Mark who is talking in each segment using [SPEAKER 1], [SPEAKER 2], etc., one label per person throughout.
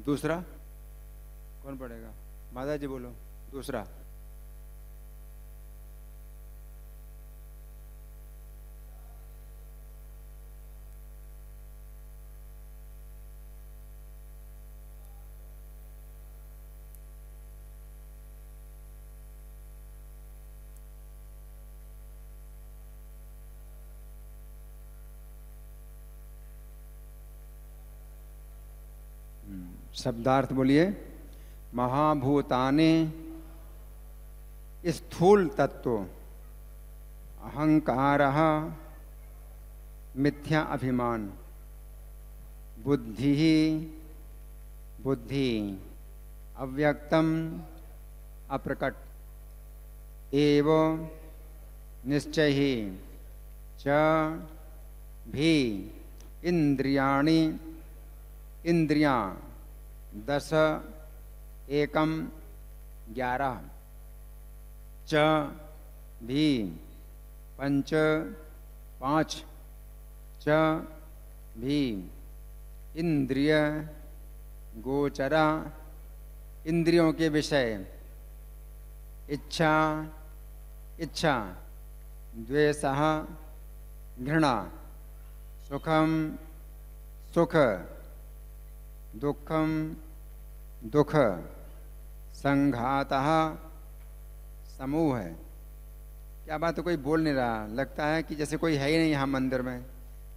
[SPEAKER 1] दूसरा कौन पढ़ेगा? माता जी बोलो दूसरा। शब्दार्थ बोलिए। महाभूतानि स्थूल तत्व, अहंकारः मिथ्या अभिमान, बुद्धि बुद्धि अव्यक्तम अप्रकट, एव निश्चय च भी इंद्रियाणि इंद्रियां 10 एकम 11 च भी पंच 5 च भी इंद्रिय गोचरा इंद्रियों के विषय, इच्छा इच्छा द्वेषः घृणा, सुखम सुख दुखम दुख, संघातः समूह है। क्या बात है, कोई बोल नहीं रहा, लगता है कि जैसे कोई है ही नहीं यहाँ मंदिर में,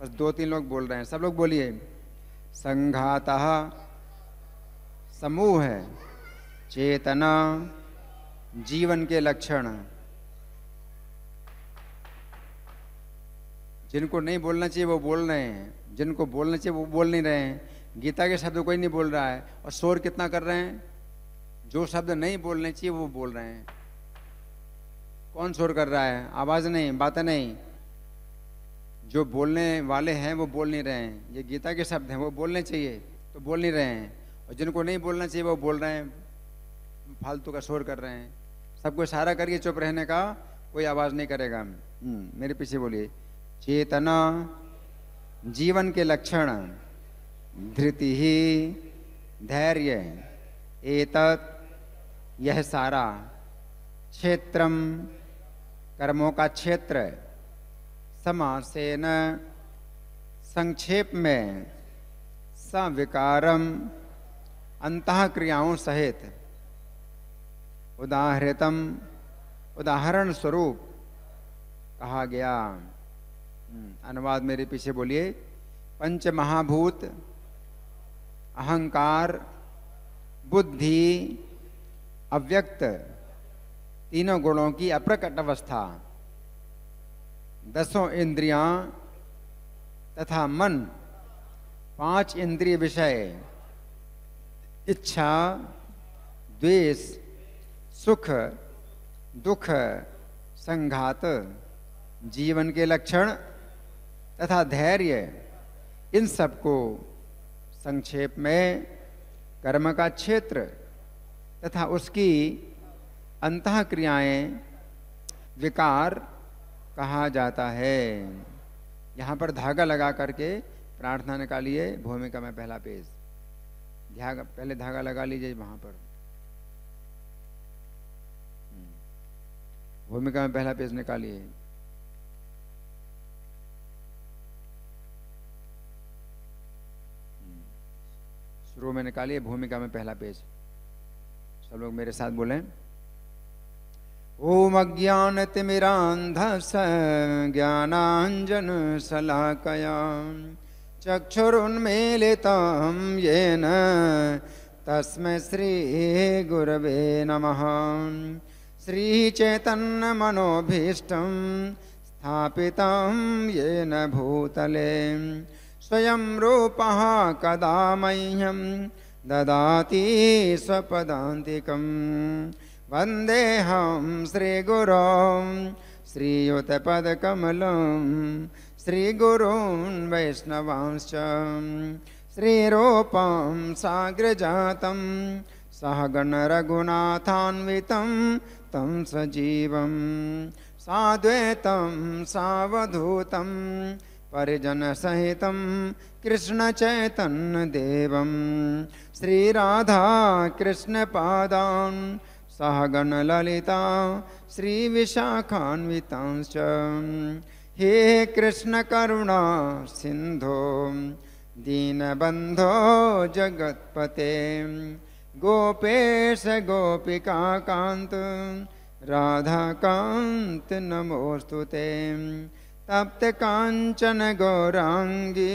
[SPEAKER 1] बस 2-3 लोग बोल रहे हैं। सब लोग बोलिए। संघातः समूह है, चेतना जीवन के लक्षण। जिनको नहीं बोलना चाहिए वो बोल रहे हैं, जिनको बोलना चाहिए वो बोल नहीं रहे हैं। गीता के शब्द कोई नहीं बोल रहा है, और शोर कितना कर रहे हैं। जो शब्द नहीं बोलने चाहिए वो बोल रहे हैं। कौन शोर कर रहा है? आवाज नहीं, बातें नहीं। जो बोलने वाले हैं वो बोल नहीं रहे हैं। ये गीता के शब्द हैं, वो बोलने चाहिए तो बोल नहीं रहे हैं, और जिनको नहीं बोलना चाहिए वो बोल रहे हैं, फालतू का शोर कर रहे हैं। सबको इशारा करिए चुप रहने का, कोई आवाज नहीं करेगा। मेरे पीछे बोलिए। चेतना जीवन के लक्षण, धृति ही धैर्य, एतत् यह सारा, क्षेत्रम कर्मों का क्षेत्र, समासेन संक्षेप में, सविकारम अंतः क्रियाओं सहित, उदाहृतम उदाहरण स्वरूप कहा गया। अनुवाद मेरे पीछे बोलिए। पंच महाभूत, अहंकार, बुद्धि, अव्यक्त, तीनों गुणों की अप्रकट अवस्था, 10 इंद्रियां तथा मन, 5 इंद्रिय विषय, इच्छा द्वेष सुख दुख संघात, जीवन के लक्षण तथा धैर्य, इन सबको संक्षेप में कर्म का क्षेत्र तथा उसकी अंतः क्रियाएं, विकार कहा जाता है। यहाँ पर धागा लगा करके प्रार्थना निकालिए। भूमिका में पहला पेज, पहले धागा लगा लीजिए वहां पर। भूमिका में पहला पेज निकालिए। शुरू में निकालिए भूमिका में पहला पेज। सब लोग मेरे साथ बोलें। ओम अज्ञानतिमिरान्धस्य ज्ञानाञ्जन शलाकया चक्षुरुन्मीलितं येन तस्मै श्री गुरवे नमः। श्रीचैतन्यमनोभीष्टं स्थापितं येन भूतले स्वयं रूपः कदा मह्यं ददाति स्वपदान्तिकम्। वन्देऽहं श्रीगुरों श्रीयुतपदकमलं श्रीगुरून् वैष्णवांश्च श्रीरूपं साग्रजातं सहगण रघुनाथान्वितं तं सजीवं साद्वैतं सावधूतं परिजन सहितं कृष्ण चैतन्य देवं श्री राधा कृष्ण पादान् सहगण ललिता श्री विशाखान्वितांश्च हे कृष्ण करुणा सिंधो दीनबंधो जगत्पते गोपेश गोपिका कांत राधा कांत नमोस्तुते तप्त कांचन गौरांगी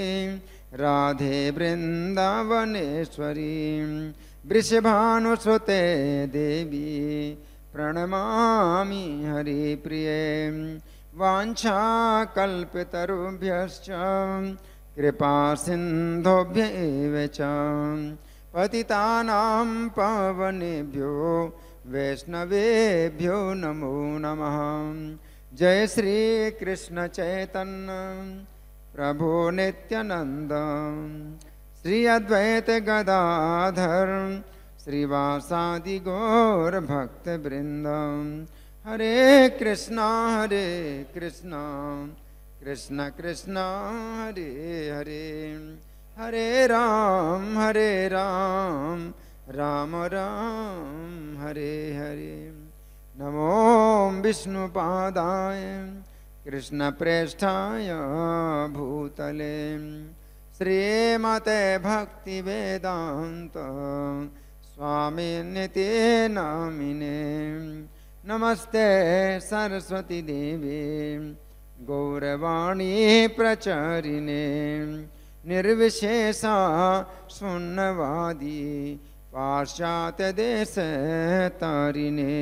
[SPEAKER 1] राधे वृंदावनेश्वरी वृषभानुसुते देवी प्रणमामि हरिप्रिये वाञ्छाकल्पतरुभ्यश्च कृपा सिन्धुभ्य एव च पतितानां पावनेभ्यो वैष्णवेभ्यो नमो नमः। जय श्री कृष्ण चैतन्य प्रभु नित्यानंद श्री अद्वैत गदाधर श्रीवासादि गौर भक्त वृंद हरे कृष्णा कृष्ण कृष्ण हरे हरे हरे राम राम राम हरे हरे। नमो विष्णुपादाय कृष्ण प्रेष्ठाय भूतले श्रीमते भक्ति वेदांत स्वामी निते नामिने नमस्ते सरस्वती देवी गौरवाणी प्रचारिणे निर्विशेषा शून्यवादी पाश्चात्य देश तारिणे।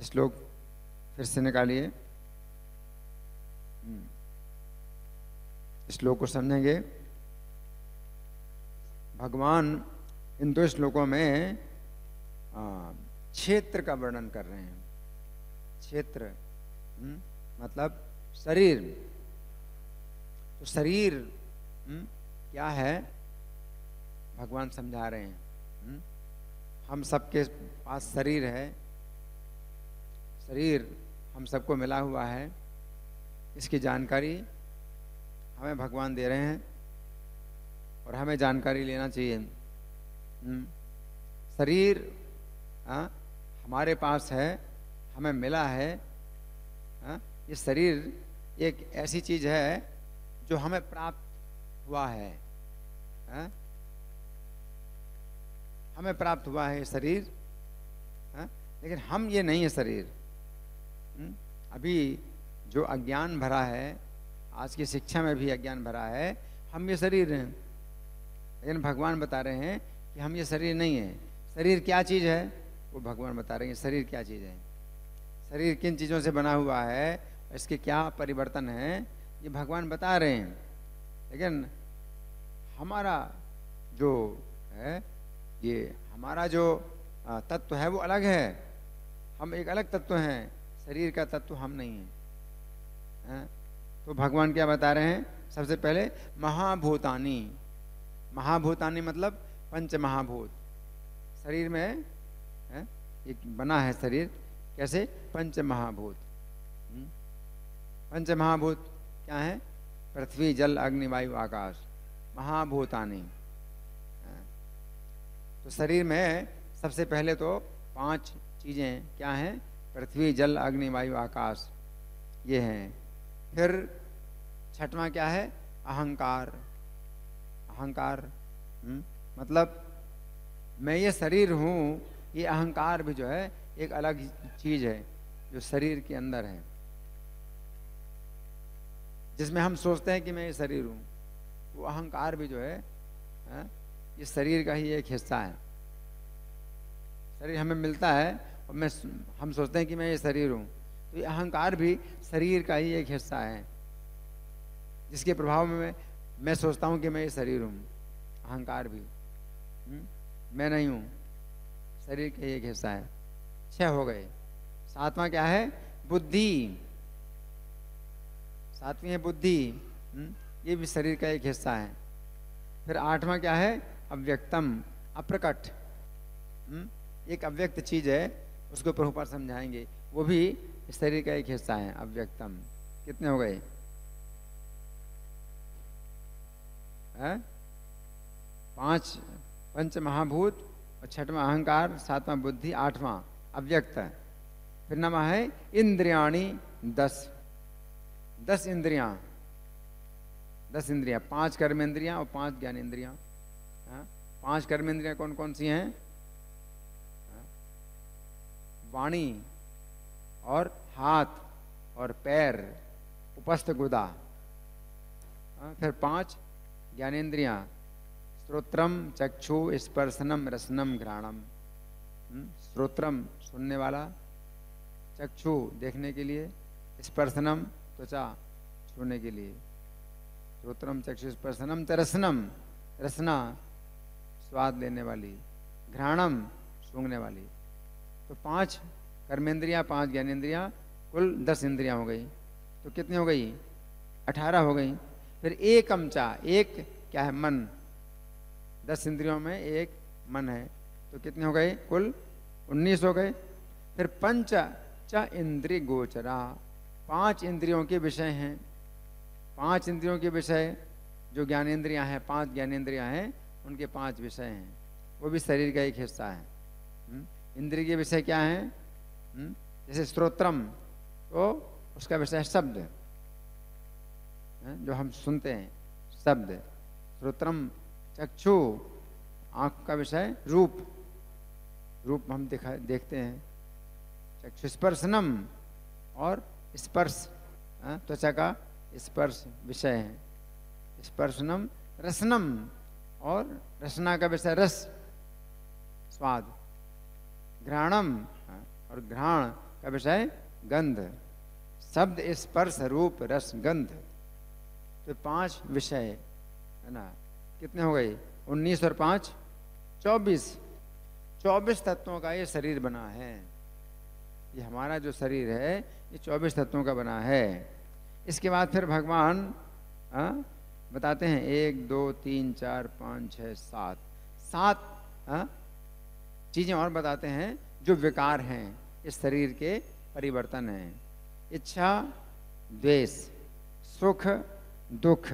[SPEAKER 1] श्लोक फिर से निकालिए, श्लोक को समझेंगे। भगवान इन दो श्लोकों में क्षेत्र का वर्णन कर रहे हैं। क्षेत्र मतलब शरीर। तो शरीर क्या है भगवान समझा रहे हैं। हम सबके पास शरीर है, शरीर हम सबको मिला हुआ है, इसकी जानकारी हमें भगवान दे रहे हैं और हमें जानकारी लेना चाहिए। शरीर हमारे पास है, हमें मिला है। ये शरीर एक ऐसी चीज है जो हमें प्राप्त हुआ है। हमें प्राप्त हुआ है ये शरीर, लेकिन हम ये नहीं है शरीर। अभी जो अज्ञान भरा है, आज की शिक्षा में भी अज्ञान भरा है, हम ये शरीर हैं। लेकिन भगवान बता रहे हैं कि हम ये शरीर नहीं है। शरीर क्या चीज़ है वो भगवान बता रहे हैं। शरीर क्या चीज़ है, शरीर किन चीज़ों से बना हुआ है, इसके क्या परिवर्तन है, ये भगवान बता रहे हैं। लेकिन हमारा जो है, ये हमारा जो तत्व है वो अलग है। हम एक अलग तत्व हैं, शरीर का तत्व हम नहीं है। तो भगवान क्या बता रहे हैं? सबसे पहले महाभूतानी। महाभूतानी मतलब पंच महाभूत। शरीर में एक बना है शरीर, कैसे? पंच महाभूत। पंच महाभूत क्या है? पृथ्वी, जल, अग्नि, वायु, आकाश। महाभूतानी। तो शरीर में सबसे पहले तो 5 चीजें क्या हैं? पृथ्वी, जल, अग्नि, वायु, आकाश, ये हैं। फिर छठवां क्या है? अहंकार। अहंकार मतलब मैं ये शरीर हूँ, ये अहंकार भी जो है एक अलग चीज है जो शरीर के अंदर है, जिसमें हम सोचते हैं कि मैं ये शरीर हूँ। वो अहंकार भी जो है ये शरीर का ही एक हिस्सा है। शरीर हमें मिलता है और हम सोचते हैं कि मैं ये शरीर हूँ। तो ये अहंकार भी शरीर का ही एक हिस्सा है, जिसके प्रभाव में मैं सोचता हूँ कि मैं ये शरीर हूँ। अहंकार भी मैं नहीं हूँ, शरीर का एक हिस्सा है। 6 हो गए। 7वां क्या है? बुद्धि। 7वीं है बुद्धि, ये भी शरीर का एक हिस्सा है। फिर 8वां क्या है? अव्यक्तम, अप्रकट। एक अव्यक्त चीज है, उसको प्रभुपाद समझाएंगे। वो भी इस शरीर का एक हिस्सा है। अव्यक्तम कितने हो गए? है? 5 पंच महाभूत और 6वां अहंकार, 7वां बुद्धि, 8वां अव्यक्त। फिर नमा है इंद्रियाणी 10 इंद्रियां, 10 इंद्रियां, 5 कर्मेंद्रियां और 5 ज्ञानेंद्रियां। 5 कर्मेंद्रियां कौन कौन सी हैं? वाणी और हाथ और पैर, उपस्थ गुदा। फिर 5 ज्ञानेंद्रियां, श्रोत्रम चक्षु स्पर्शनम रसनम घ्राणम। श्रोत्रम सुनने वाला, चक्षु देखने के लिए, स्पर्शनम त्वचा छूने के लिए। श्रोत्रम चक्षु स्पर्शनम च रसनम, रसना स्वाद लेने वाली, घ्राणम सूंघने वाली। तो 5 कर्मेंद्रियां, 5 ज्ञानेंद्रियां, कुल 10 इंद्रियां हो गई। तो कितनी हो गई? 18 हो गई। फिर एकम चा, एक क्या है? मन। 10 इंद्रियों में एक मन है, तो कितने हो गए? कुल 19 हो गए। फिर पंच च इंद्रिय गोचरा, 5 इंद्रियों के विषय हैं। 5 इंद्रियों के विषय जो ज्ञानेंद्रियां हैं, 5 ज्ञानेंद्रियां हैं, उनके 5 विषय हैं। वो भी शरीर का एक हिस्सा है। इंद्रिय के विषय क्या हैं? जैसे श्रोत्रम, तो उसका विषय है शब्द, जो हम सुनते हैं, शब्द। श्रोत्रम चक्षु, आंख का विषय रूप, रूप हम देखते हैं। चक्षु स्पर्शनम, और स्पर्श, त्वचा का स्पर्श विषय है। स्पर्शनम रसनम, और रसना का विषय रस, स्वाद। घ्राणम, और घ्राण का विषय गंध। शब्द स्पर्श रूप रस गंध, तो 5 विषय है ना। कितने हो गए? 19 और 5 24। 24 तत्वों का ये शरीर बना है। ये हमारा जो शरीर है ये 24 तत्वों का बना है। इसके बाद फिर भगवान बताते हैं 1 2 3 4 5 6 7 चीजें और बताते हैं जो विकार हैं, इस शरीर के परिवर्तन हैं। इच्छा, द्वेष, सुख, दुख,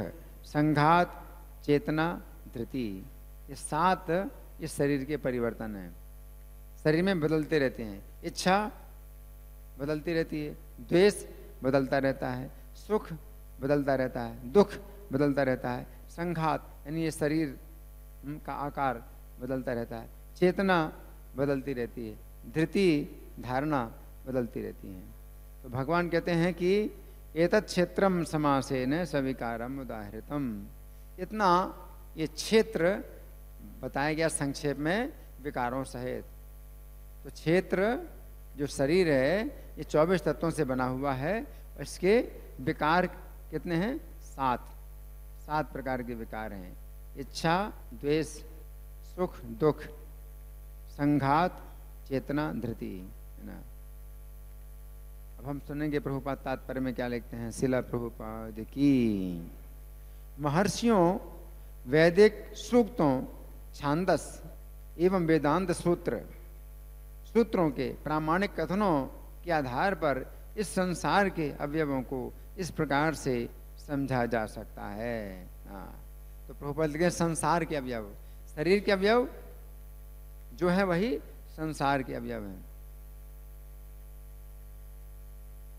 [SPEAKER 1] संघात, चेतना, धृति, ये 7 इस शरीर के परिवर्तन हैं। शरीर में बदलते रहते हैं। इच्छा बदलती रहती है, द्वेष बदलता रहता है, सुख बदलता रहता है, दुख बदलता रहता है, संघात यानी ये शरीर का आकार बदलता रहता है, चेतना बदलती रहती है, धृति धारणा बदलती रहती है। तो भगवान कहते हैं कि एतत् क्षेत्रम समासेन सविकारम उदाहृतम। इतना ये क्षेत्र बताया गया संक्षेप में विकारों सहित। तो क्षेत्र जो शरीर है ये 24 तत्वों से बना हुआ है। इसके विकार कितने हैं? 7 प्रकार के विकार हैं। इच्छा, द्वेष, सुख, दुख, संघात, चेतना, धृति, है ना। अब हम सुनेंगे प्रभुपाद तात्पर्य में क्या लिखते हैं। शिला प्रभुपाद की। महर्षियों, वैदिक सूक्तों, छांदस एवं वेदांत सूत्रों के प्रामाणिक कथनों के आधार पर इस संसार के अवयवों को इस प्रकार से समझा जा सकता है। तो प्रभुपाद के संसार के अवयव, शरीर के अवयव जो है वही संसार के अवयव हैं।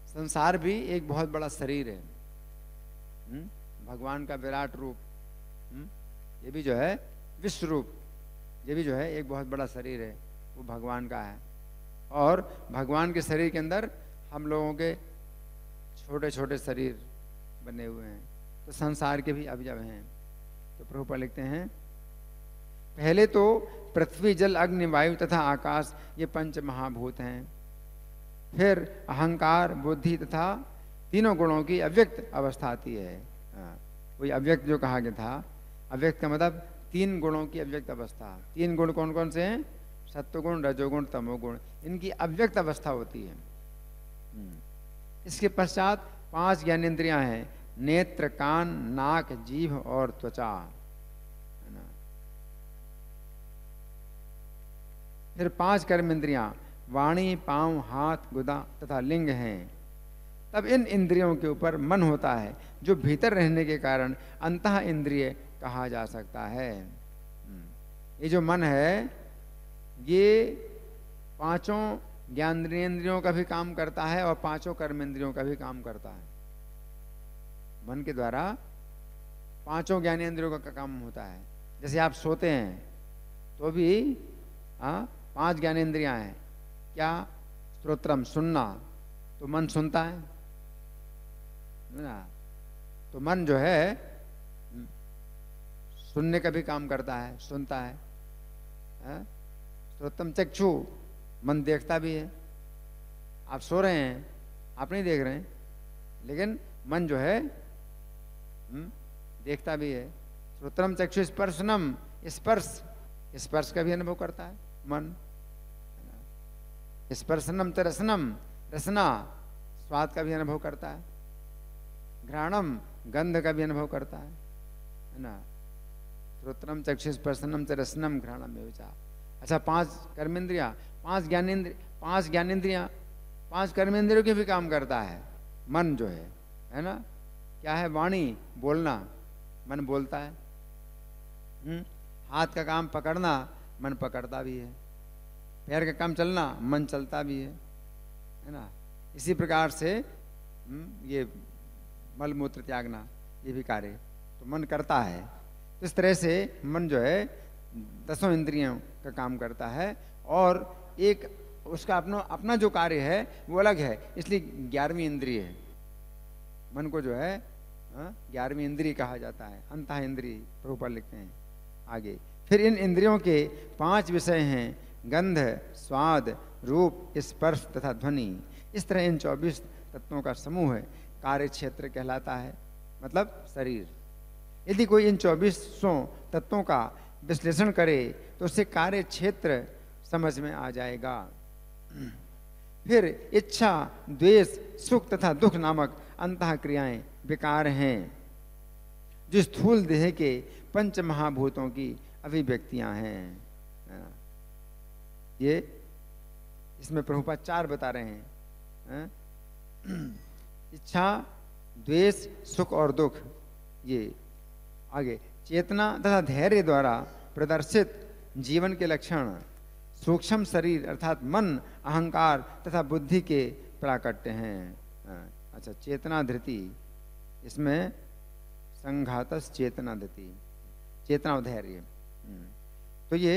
[SPEAKER 1] संसार भी एक बहुत बड़ा शरीर है। भगवान का विराट रूप, ये भी जो है विश्व रूप, ये भी जो है एक बहुत बड़ा शरीर है, वो भगवान का है। और भगवान के शरीर के अंदर हम लोगों के छोटे छोटे शरीर बने हुए हैं। तो संसार के भी अवयव हैं। तो प्रभुपाद लिखते हैं, पहले तो पृथ्वी, जल, अग्नि, वायु तथा आकाश ये 5 महाभूत हैं। फिर अहंकार, बुद्धि तथा तीनों गुणों की अव्यक्त अवस्था आती है। वही अव्यक्त जो कहा गया था। अव्यक्त का मतलब 3 गुणों की अव्यक्त अवस्था। 3 गुण कौन कौन से हैं? सत्वगुण, रजोगुण, तमोगुण। इनकी अव्यक्त अवस्था होती है। इसके पश्चात 5 ज्ञानेंद्रियां हैं, नेत्र, कान, नाक, जीभ और त्वचा, है ना। फिर 5 कर्मेंद्रियां, वाणी, पांव, हाथ, गुदा तथा लिंग हैं, तब इन इंद्रियों के ऊपर मन होता है, जो भीतर रहने के कारण अंतः इंद्रिय कहा जा सकता है। ये जो मन है ये पांचों ज्ञानेंद्रियों का भी काम करता है और पांचों कर्मेंद्रियों का भी काम करता है। मन के द्वारा पांचों ज्ञानेंद्रियों का काम होता है। जैसे आप सोते हैं तो भी पांच ज्ञानेंद्रियां हैं। क्या? श्रोत्रम, सुनना, तो मन सुनता है ना। तो मन जो है सुनने का भी काम करता है, सुनता है। श्रोत्रम चक्षु, मन देखता भी है। आप सो रहे हैं, आप नहीं देख रहे हैं, लेकिन मन जो है देखता भी है। श्रोत्रम चक्षु स्पर्शनम, स्पर्श का भी अनुभव करता है मन। स्पर्शनम च रसनम, रसना स्वाद का भी अनुभव करता है। घ्राणम, गंध का भी अनुभव करता है ना। श्रोत्रम चक्षु स्पर्शनम च रसनम घ्राणम विचार। अच्छा, पांच कर्मेंद्रियां, पांच ज्ञानेंद्रियां, पांच कर्मेंद्रियों के भी काम करता है मन जो है ना। क्या है? वाणी, बोलना, मन बोलता है। हाथ का काम पकड़ना, मन पकड़ता भी है। पैर का काम चलना, मन चलता भी है ना। इसी प्रकार से ये मल मूत्र त्यागना, ये भी कार्य तो मन करता है। तो इस तरह से मन जो है दसों इंद्रियों का काम करता है और एक उसका अपना जो कार्य है वो अलग है, इसलिए 11वीं इंद्रिय है। मन को जो है 11वीं इंद्रिय कहा जाता है, अंतः इंद्रिय प्रभुपाद लिखते हैं आगे। फिर इन इंद्रियों के 5 विषय हैं, गंध, स्वाद, रूप, स्पर्श तथा ध्वनि। इस तरह इन 24 तत्वों का समूह कार्य क्षेत्र कहलाता है, मतलब शरीर। यदि कोई इन 24 तत्वों का विश्लेषण करे तो उससे कार्य क्षेत्र समझ में आ जाएगा। फिर इच्छा, द्वेष, सुख तथा दुख नामक अंतः क्रियाएं विकार हैं, जो स्थूल देह के पंच महाभूतों की अभिव्यक्तियां हैं। ये इसमें प्रभुपाद 4 बता रहे हैं। इच्छा, द्वेष, सुख और दुख। ये आगे चेतना तथा धैर्य द्वारा प्रदर्शित जीवन के लक्षण सूक्ष्म शरीर अर्थात मन, अहंकार तथा बुद्धि के प्राकट्य हैं। अच्छा, चेतना धृति, इसमें संघातस चेतना धृति, चेतना और धैर्य। तो ये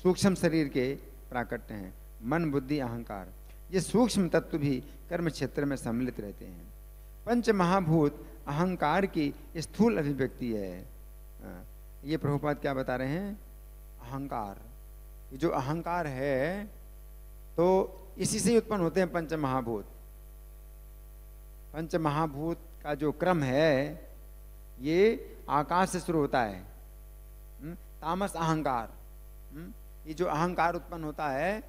[SPEAKER 1] सूक्ष्म शरीर के प्राकट्य हैं, मन, बुद्धि, अहंकार। ये सूक्ष्म तत्व भी कर्म क्षेत्र में सम्मिलित रहते हैं। पंच महाभूत अहंकार की स्थूल अभिव्यक्ति है। ये प्रभुपाद क्या बता रहे हैं? अहंकार, जो अहंकार है तो इसी से उत्पन्न होते हैं पंच महाभूत। पंच महाभूत का जो क्रम है ये आकाश से शुरू होता है। तामस अहंकार, ये जो अहंकार उत्पन्न होता है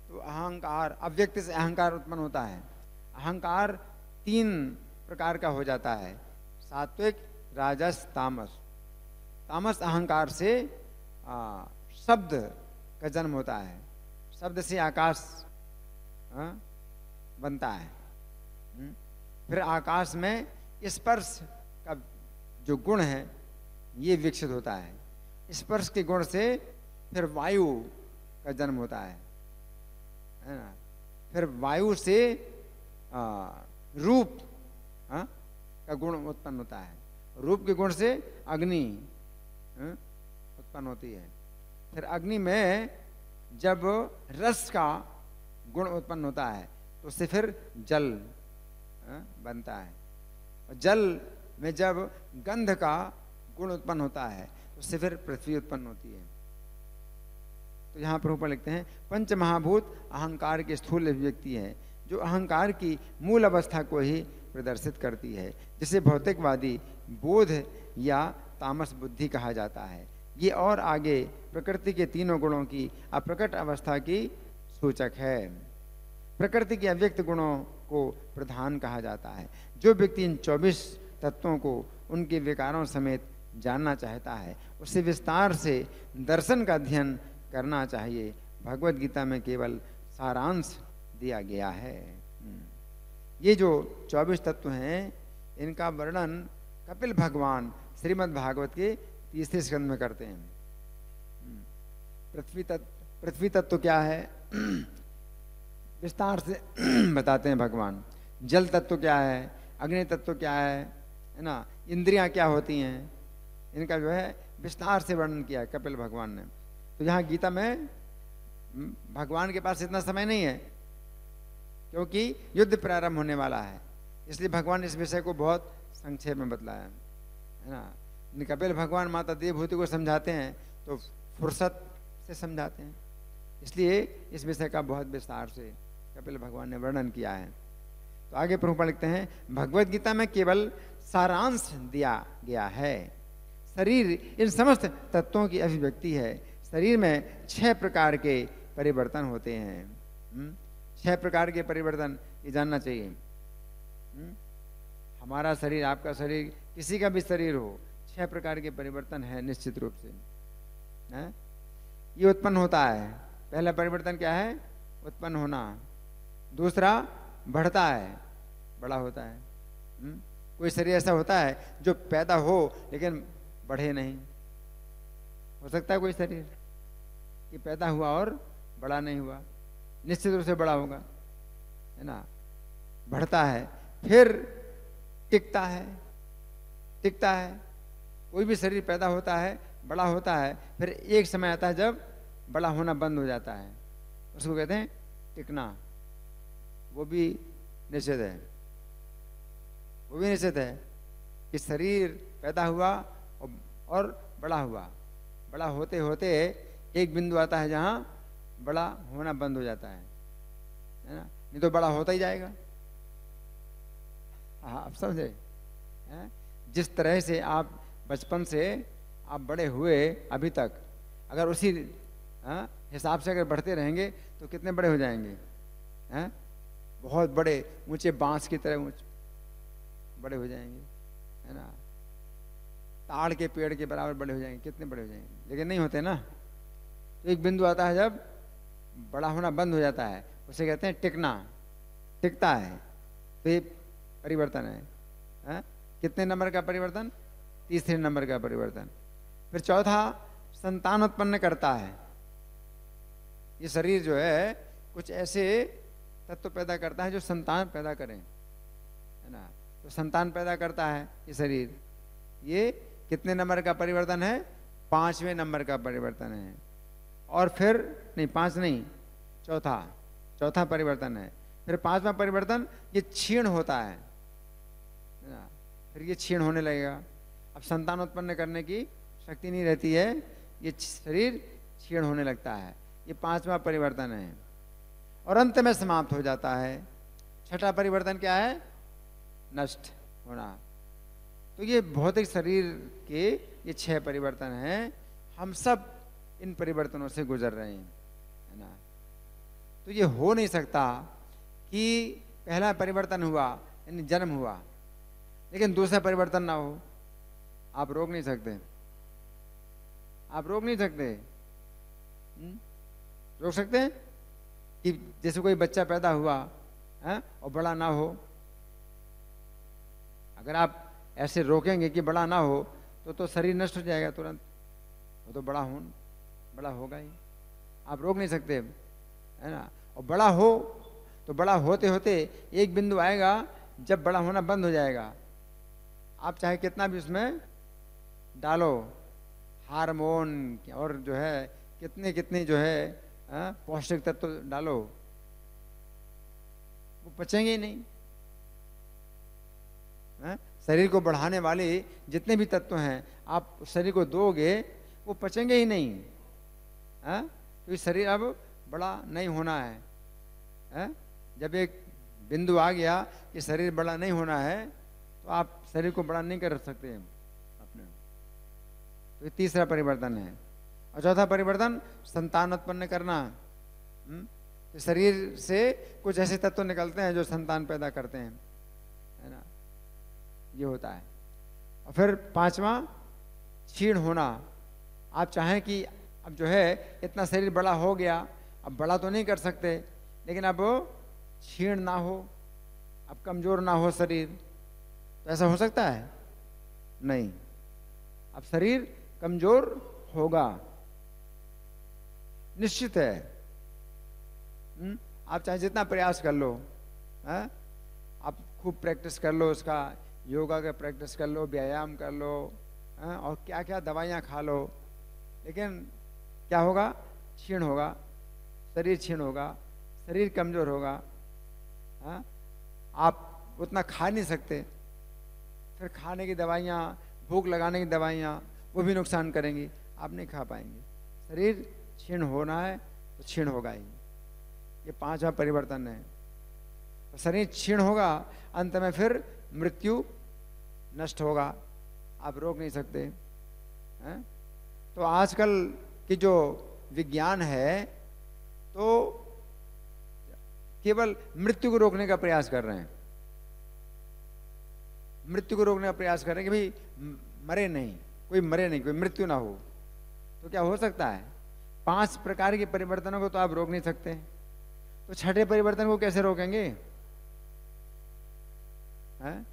[SPEAKER 1] तो अहंकार अव्यक्त से अहंकार उत्पन्न होता है। अहंकार 3 प्रकार का हो जाता है, सात्विक, राजस, तामस। तामस अहंकार से शब्द का जन्म होता है, शब्द से आकाश बनता है। फिर आकाश में स्पर्श का जो गुण है ये विकसित होता है। स्पर्श के गुण से फिर वायु का जन्म होता है ना। फिर वायु से रूप का गुण उत्पन्न होता है। रूप के गुण से अग्नि उत्पन्न होती है। फिर अग्नि में जब रस का गुण उत्पन्न होता है तो उससे फिर जल बनता है। और जल में जब गंध का गुण उत्पन्न होता है तो उससे फिर पृथ्वी उत्पन्न होती है। तो यहाँ प्रभुपाद लिखते हैं पंच महाभूत अहंकार की स्थूल अभिव्यक्ति है, जो अहंकार की मूल अवस्था को ही प्रदर्शित करती है, जिसे भौतिकवादी बोध या तामस बुद्धि कहा जाता है। ये और आगे प्रकृति के 3 गुणों की अप्रकट अवस्था की सूचक है। प्रकृति के अव्यक्त गुणों को प्रधान कहा जाता है। जो व्यक्ति इन 24 तत्वों को उनके विकारों समेत जानना चाहता है उसे विस्तार से दर्शन का अध्ययन करना चाहिए। भगवत गीता में केवल सारांश दिया गया है। ये जो 24 तत्व हैं, इनका वर्णन कपिल भगवान श्रीमद् भागवत के 3 स्कंद में करते हैं। पृथ्वी तत्व क्या है विस्तार से बताते हैं भगवान। जल तत्व क्या है, अग्नि तत्व क्या है ना, इंद्रियां क्या होती हैं, इनका जो है विस्तार से वर्णन किया है कपिल भगवान ने। तो यहाँ गीता में भगवान के पास इतना समय नहीं है, क्योंकि युद्ध प्रारंभ होने वाला है, इसलिए भगवान इस विषय को बहुत संक्षेप में बतलाया है ना। कपिल भगवान माता देवभूति को समझाते हैं तो फुर्सत से समझाते हैं, इसलिए इस विषय का बहुत विस्तार से कपिल भगवान ने वर्णन किया है। तो आगे प्रभुपाद लिखते हैं, भगवत गीता में केवल सारांश दिया गया है। शरीर इन समस्त तत्वों की अभिव्यक्ति है। शरीर में 6 प्रकार के परिवर्तन होते हैं। 6 प्रकार के परिवर्तन ये जानना चाहिए। हमारा शरीर, आपका शरीर, किसी का भी शरीर हो, 6 प्रकार के परिवर्तन है निश्चित रूप से है? ये उत्पन्न होता है। पहला परिवर्तन क्या है? उत्पन्न होना। दूसरा बढ़ता है, बड़ा होता है। कोई शरीर ऐसा होता है जो पैदा हो लेकिन बढ़े नहीं। हो सकता है कोई शरीर कि पैदा हुआ और बड़ा नहीं हुआ, निश्चित रूप से बड़ा होगा, है ना। बढ़ता है, फिर टिकता है। टिकता है, कोई भी शरीर पैदा होता है, बड़ा होता है, फिर एक समय आता है जब बड़ा होना बंद हो जाता है, उसको कहते हैं टिकना। वो भी निश्चित है, वो भी निश्चित है कि शरीर पैदा हुआ और बड़ा हुआ। बड़ा होते होते एक बिंदु आता है जहां बड़ा होना बंद हो जाता है ना, नहीं तो बड़ा होता ही जाएगा। हाँ, आप समझे? जिस तरह से आप बचपन से आप बड़े हुए अभी तक, अगर उसी हिसाब से अगर बढ़ते रहेंगे तो कितने बड़े हो जाएंगे? बहुत बड़े, ऊंचे बांस की तरह बड़े हो जाएंगे, है ना। ताड़ के पेड़ के बराबर बड़े हो जाएंगे, कितने बड़े हो जाएंगे, लेकिन नहीं होते ना। तो एक बिंदु आता है जब बड़ा होना बंद हो जाता है, उसे कहते हैं टिकना। टिकता है, तो ये परिवर्तन है। कितने नंबर का परिवर्तन? 3 नंबर का परिवर्तन। फिर चौथा, संतान उत्पन्न करता है। ये शरीर जो है कुछ ऐसे तत्व पैदा करता है जो संतान पैदा करें, है ना। तो संतान पैदा करता है ये शरीर। ये कितने नंबर का परिवर्तन है? 5वें नंबर का परिवर्तन है। और फिर नहीं, 5 नहीं, चौथा परिवर्तन है। फिर 5वां परिवर्तन ये क्षीण होता है ना। फिर ये क्षीण होने लगेगा, अब संतान उत्पन्न करने की शक्ति नहीं रहती है, ये शरीर क्षीण होने लगता है। ये 5वां परिवर्तन है और अंत में समाप्त हो जाता है। 6ठा परिवर्तन क्या है? नष्ट होना। तो ये भौतिक शरीर के ये 6 परिवर्तन हैं। हम सब इन परिवर्तनों से गुजर रहे हैं, है ना। तो ये हो नहीं सकता कि पहला परिवर्तन हुआ यानी जन्म हुआ लेकिन दूसरा परिवर्तन ना हो। आप रोक नहीं सकते, आप रोक नहीं सकते। रोक सकते हैं कि जैसे कोई बच्चा पैदा हुआ है और बड़ा ना हो, अगर आप ऐसे रोकेंगे कि बड़ा ना हो तो शरीर नष्ट हो जाएगा तुरंत। वो तो बड़ा होगा ही, आप रोक नहीं सकते, है ना। और बड़ा हो तो बड़ा होते होते एक बिंदु आएगा जब बड़ा होना बंद हो जाएगा। आप चाहे कितना भी उसमें डालो हार्मोन और जो है कितने जो है पौष्टिक तत्व तो डालो, वो पचेंगे ही नहीं। शरीर को बढ़ाने वाले जितने भी तत्व हैं आप शरीर को दोगे वो पचेंगे ही नहीं। तो ये शरीर अब बड़ा नहीं होना है। जब एक बिंदु आ गया कि शरीर बड़ा नहीं होना है तो आप शरीर को बड़ा नहीं कर सकते अपने। तो ये तीसरा परिवर्तन है। और चौथा परिवर्तन संतान उत्पन्न करना। तो शरीर से कुछ ऐसे तत्व निकलते हैं जो संतान पैदा करते हैं, है ना। ये होता है। और फिर 5वां क्षीण होना। आप चाहें कि अब जो है इतना शरीर बड़ा हो गया, अब बड़ा तो नहीं कर सकते, लेकिन अब क्षीण ना हो, अब कमजोर ना हो शरीर, तो ऐसा हो सकता है? नहीं, अब शरीर कमजोर होगा, निश्चित है। आप चाहे जितना प्रयास कर लो, है? आप खूब प्रैक्टिस कर लो उसका, योगा का प्रैक्टिस कर लो, व्यायाम कर लो, है? और क्या क्या दवाइयाँ खा लो, लेकिन क्या होगा? क्षीण होगा, शरीर क्षीण होगा, शरीर कमजोर होगा। है? आप उतना खा नहीं सकते, फिर खाने की दवाइयाँ, भूख लगाने की दवाइयाँ, वो भी नुकसान करेंगी, आप नहीं खा पाएंगे। शरीर क्षीण होना है तो क्षीण होगा ही, ये पांचवा परिवर्तन है। तो शरीर क्षीण होगा, अंत में फिर मृत्यु, नष्ट होगा, आप रोक नहीं सकते हैं? तो आजकल की जो विज्ञान है तो केवल मृत्यु को रोकने का प्रयास कर रहे हैं, मृत्यु को रोकने का प्रयास कर रहे हैं कि भाई मरे नहीं, कोई मरे नहीं, कोई मृत्यु ना हो। तो क्या हो सकता है? 5 प्रकार के परिवर्तनों को तो आप रोक नहीं सकते, तो छठे परिवर्तन को कैसे रोकेंगे? है?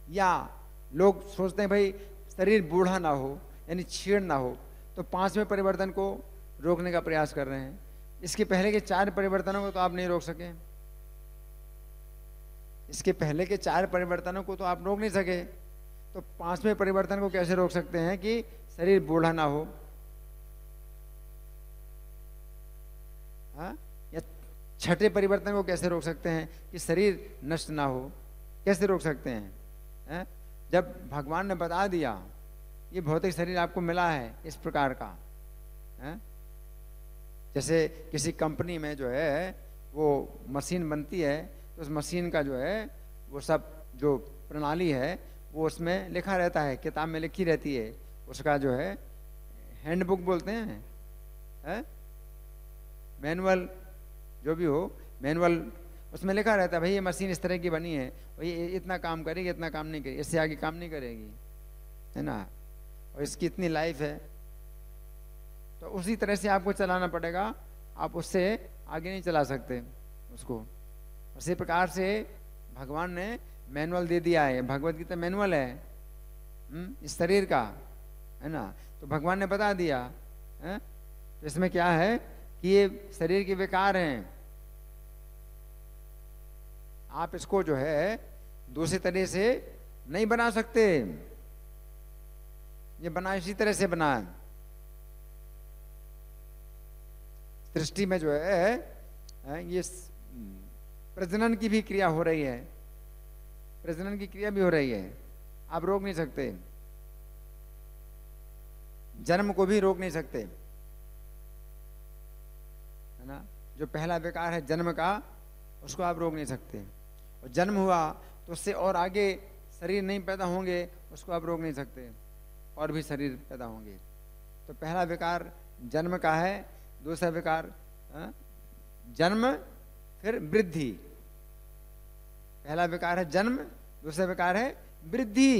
[SPEAKER 1] या लोग सोचते हैं भाई शरीर बूढ़ा ना हो, यानी क्षीण ना हो, तो 5वें परिवर्तन को रोकने का प्रयास कर रहे हैं। इसके पहले के 4 परिवर्तनों को तो आप नहीं रोक सके, इसके पहले के 4 परिवर्तनों को तो आप रोक नहीं सके, तो 5वें परिवर्तन को कैसे रोक सकते हैं कि शरीर बूढ़ा ना हो? हाँ? या छठे परिवर्तन को कैसे रोक सकते हैं कि शरीर नष्ट ना हो? कैसे रोक सकते हैं? है? जब भगवान ने बता दिया ये भौतिक शरीर आपको मिला है इस प्रकार का, है? जैसे किसी कंपनी में जो है वो मशीन बनती है, तो उस मशीन का जो है वो सब जो प्रणाली है वो उसमें लिखा रहता है, किताब में लिखी रहती है, उसका जो है हैंडबुक बोलते हैं, है? मैनुअल, जो भी हो मैनुअल, उसमें लिखा रहता है भाई ये मशीन इस तरह की बनी है, भाई इतना काम करेगी, इतना काम नहीं करेगी, इससे आगे काम नहीं करेगी, है ना, और इसकी इतनी लाइफ है। तो उसी तरह से आपको चलाना पड़ेगा, आप उससे आगे नहीं चला सकते उसको। उसी प्रकार से भगवान ने मैनुअल दे दिया है, भगवत गीता मैनुअल है इस शरीर का, है ना। तो भगवान ने बता दिया है, तो इसमें क्या है कि ये शरीर के विकार हैं, आप इसको जो है दूसरी तरह से नहीं बना सकते, ये बना इसी तरह से बना है। सृष्टि में जो है ये प्रजनन की भी क्रिया हो रही है, प्रजनन की क्रिया भी हो रही है, आप रोक नहीं सकते, जन्म को भी रोक नहीं सकते, है ना। जो पहला विकार है जन्म का, उसको आप रोक नहीं सकते, और जन्म हुआ तो उससे और आगे शरीर नहीं पैदा होंगे, उसको आप रोक नहीं सकते, और भी शरीर पैदा होंगे। तो पहला विकार जन्म का है, दूसरा विकार जन्म फिर वृद्धि, पहला विकार है जन्म, दूसरा विकार है वृद्धि,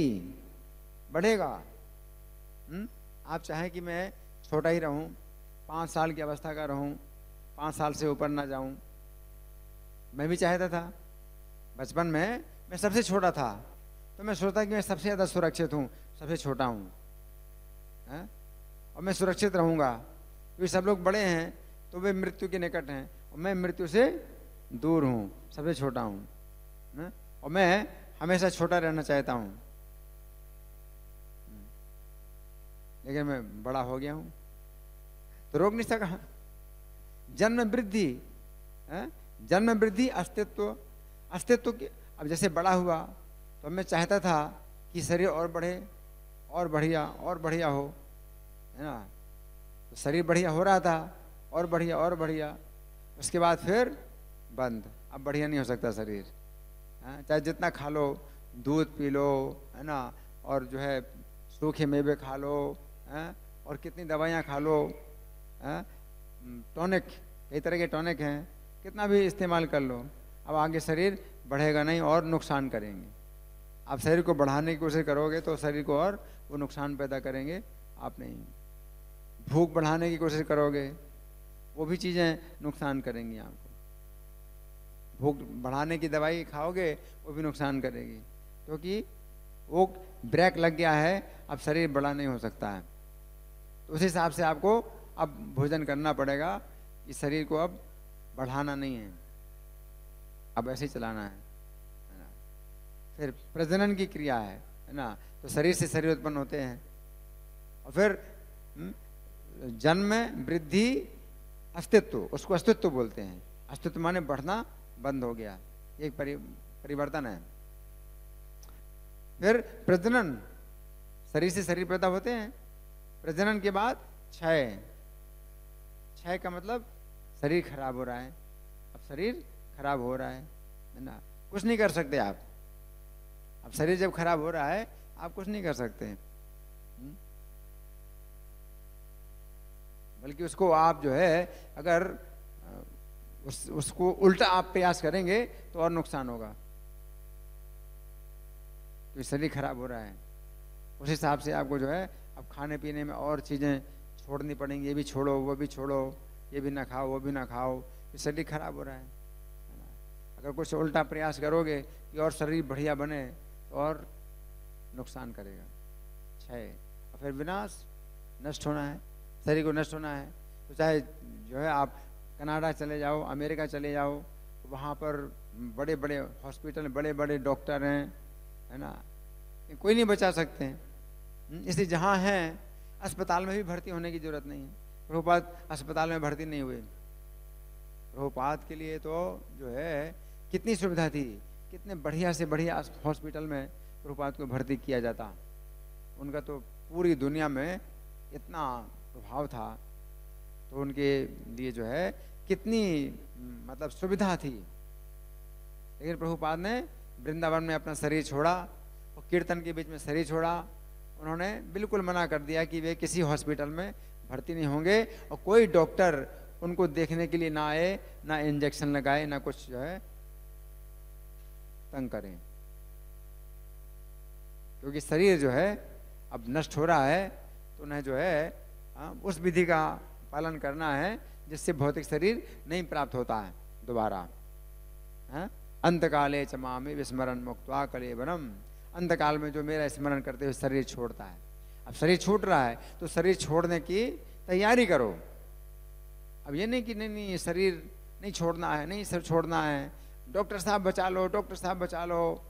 [SPEAKER 1] बढ़ेगा। आप चाहें कि मैं छोटा ही रहूं, 5 साल की अवस्था का रहूं, 5 साल से ऊपर ना जाऊं, मैं भी चाहता था। बचपन में मैं सबसे छोटा था, तो मैं सोचता कि मैं सबसे ज़्यादा सुरक्षित हूँ, सबसे छोटा हूँ, और मैं सुरक्षित रहूँगा, क्योंकि सब लोग बड़े हैं तो वे मृत्यु के निकट हैं, और मैं मृत्यु से दूर हूँ, सबसे छोटा हूँ, और मैं हमेशा छोटा रहना चाहता हूँ, लेकिन मैं बड़ा हो गया हूँ तो रोक नहीं सका। जन्म वृद्धि, जन्म वृद्धि अस्तित्व, अस्तित्व की, अब जैसे बड़ा हुआ तो मैं चाहता था कि शरीर और बढ़े, और बढ़िया और बढ़िया हो, है ना। तो शरीर बढ़िया हो रहा था, और बढ़िया और बढ़िया, उसके बाद फिर बंद, अब बढ़िया नहीं हो सकता शरीर, चाहे जितना खा लो, दूध पी लो, है ना, और जो है सूखे मेवे खा लो, और कितनी दवाइयाँ खा लो, टॉनिक, कई तरह के टॉनिक हैं, कितना भी इस्तेमाल कर लो, अब आगे शरीर बढ़ेगा नहीं और नुकसान करेंगे। आप शरीर को बढ़ाने की कोशिश करोगे तो शरीर को और वो नुकसान पैदा करेंगे, आप नहीं। भूख बढ़ाने की कोशिश करोगे वो भी चीज़ें नुकसान करेंगी आपको। भूख बढ़ाने की दवाई खाओगे वो भी नुकसान करेगी, क्योंकि वो ब्रेक लग गया है, अब शरीर बड़ा नहीं हो सकता है। तो उस हिसाब से आपको अब भोजन करना पड़ेगा कि शरीर को अब बढ़ाना नहीं है, अब ऐसे ही चलाना है ना। फिर प्रजनन की क्रिया है ना, तो शरीर से शरीर उत्पन्न होते हैं। और फिर जन्म, वृद्धि, अस्तित्व, उसको अस्तित्व बोलते हैं। अस्तित्व माने बढ़ना बंद हो गया, एक परिवर्तन है। फिर प्रजनन, शरीर से शरीर पैदा होते हैं। प्रजनन के बाद क्षय, क्षय का मतलब शरीर खराब हो रहा है, अब शरीर खराब हो रहा है ना, कुछ नहीं कर सकते आप। अब शरीर जब खराब हो रहा है आप कुछ नहीं कर सकते, बल्कि उसको आप जो है अगर उसको उल्टा आप प्रयास करेंगे तो और नुकसान होगा, क्योंकि शरीर खराब हो रहा है। उस हिसाब से आपको जो है अब खाने पीने में और चीज़ें छोड़नी पड़ेंगी, ये भी छोड़ो वो भी छोड़ो, ये भी ना खाओ वो भी ना खाओ, शरीर खराब हो रहा है ना। अगर कुछ उल्टा प्रयास करोगे कि और शरीर बढ़िया बने तो और नुकसान करेगा। क्षय और फिर विनाश, नष्ट होना है, शरीर को नष्ट होना है। तो चाहे जो है आप कनाडा चले जाओ, अमेरिका चले जाओ, वहाँ पर बड़े बड़े हॉस्पिटल, बड़े बड़े डॉक्टर हैं, है ना, कोई नहीं बचा सकते हैं। इसलिए जहाँ हैं अस्पताल में भी भर्ती होने की जरूरत नहीं है। प्रभुपाद अस्पताल में भर्ती नहीं हुए। प्रभुपाद के लिए तो जो है कितनी सुविधा थी, कितने बढ़िया से बढ़िया हॉस्पिटल में प्रभुपाद को भर्ती किया जाता। उनका तो पूरी दुनिया में इतना प्रभाव था, तो उनके लिए जो है कितनी मतलब सुविधा थी। लेकिन प्रभुपाद ने वृंदावन में अपना शरीर छोड़ा और कीर्तन के बीच में शरीर छोड़ा। उन्होंने बिल्कुल मना कर दिया कि वे किसी हॉस्पिटल में भर्ती नहीं होंगे और कोई डॉक्टर उनको देखने के लिए ना आए, ना इंजेक्शन लगाए, ना कुछ जो है तंग करें, क्योंकि शरीर जो है अब नष्ट हो रहा है। तो उन्हें जो है उस विधि का पालन करना है जिससे भौतिक शरीर नहीं प्राप्त होता है दोबारा। अंतकाले च मामे विस्मरण मुक्त्वा कलेवरम, अंतकाल में जो मेरा स्मरण करते हुए शरीर छोड़ता है। अब शरीर छूट रहा है तो शरीर छोड़ने की तैयारी करो। अब ये नहीं कि नहीं शरीर नहीं छोड़ना है, नहीं सर छोड़ना है, डॉक्टर साहब बचा लो, डॉक्टर साहब बचा लो,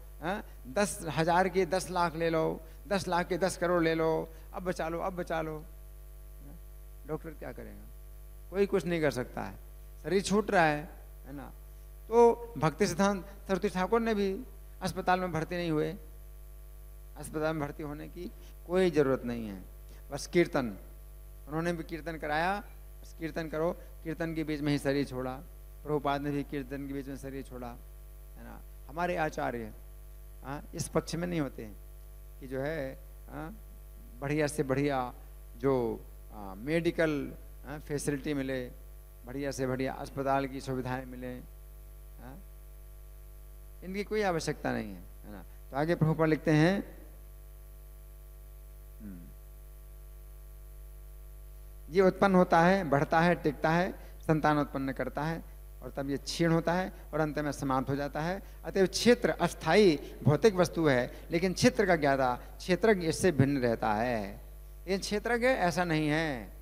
[SPEAKER 1] 10,000 के 10 लाख ले लो, 10 लाख के 10 करोड़ ले लो, अब बचा लो, अब बचा लो। डॉक्टर क्या करेगा? कोई कुछ नहीं कर सकता है, शरीर छूट रहा है ना। तो भक्ति सिद्धांत सरस्वती ठाकुर ने भी अस्पताल में भर्ती नहीं हुए। अस्पताल में भर्ती होने की कोई जरूरत नहीं है, बस कीर्तन, उन्होंने भी कीर्तन कराया, बस कीर्तन करो। कीर्तन के बीच में ही शरीर छोड़ा, प्रभुपाद ने भी कीर्तन के बीच में शरीर छोड़ा, है ना। हमारे आचार्य इस पक्ष में नहीं होते हैं कि जो है बढ़िया से बढ़िया जो मेडिकल फैसिलिटी मिले, बढ़िया से बढ़िया अस्पताल की सुविधाएं मिले, इनकी कोई आवश्यकता नहीं है ना। तो आगे प्रभुपाद लिखते हैं, ये उत्पन्न होता है, बढ़ता है, टिकता है, संतान उत्पन्न करता है और तब ये क्षीण होता है और अंत में समाप्त हो जाता है। अतएव क्षेत्र अस्थाई भौतिक वस्तु है, लेकिन क्षेत्र का ज्ञाता क्षेत्रज्ञ इससे भिन्न रहता है। ये क्षेत्रज्ञ ऐसा नहीं है।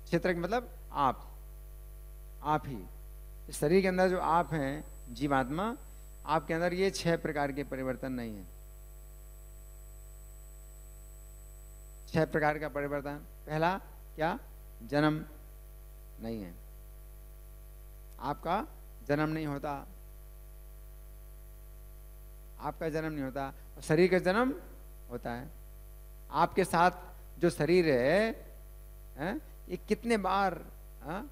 [SPEAKER 1] क्षेत्रज्ञ मतलब आप ही, इस शरीर के अंदर जो आप हैं जीवात्मा, आपके अंदर ये 6 प्रकार के परिवर्तन नहीं है। 6 प्रकार का परिवर्तन, पहला क्या? जन्म नहीं है, आपका जन्म नहीं होता, आपका जन्म नहीं होता, और शरीर का जन्म होता है। आपके साथ जो शरीर है ये कितने बार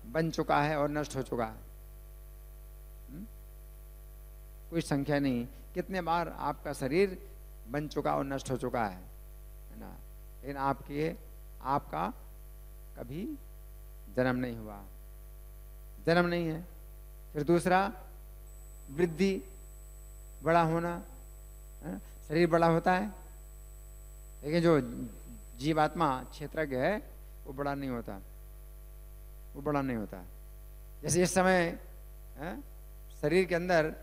[SPEAKER 1] बन चुका है और नष्ट हो चुका है, कोई संख्या नहीं, कितने बार आपका शरीर बन चुका और नष्ट हो चुका है ना। लेकिन आपका कभी जन्म नहीं हुआ, जन्म नहीं है। फिर दूसरा वृद्धि, बड़ा होना, शरीर बड़ा होता है, लेकिन जो जीवात्मा क्षेत्रज्ञ है वो बड़ा नहीं होता, वो बड़ा नहीं होता। जैसे इस समय शरीर के अंदर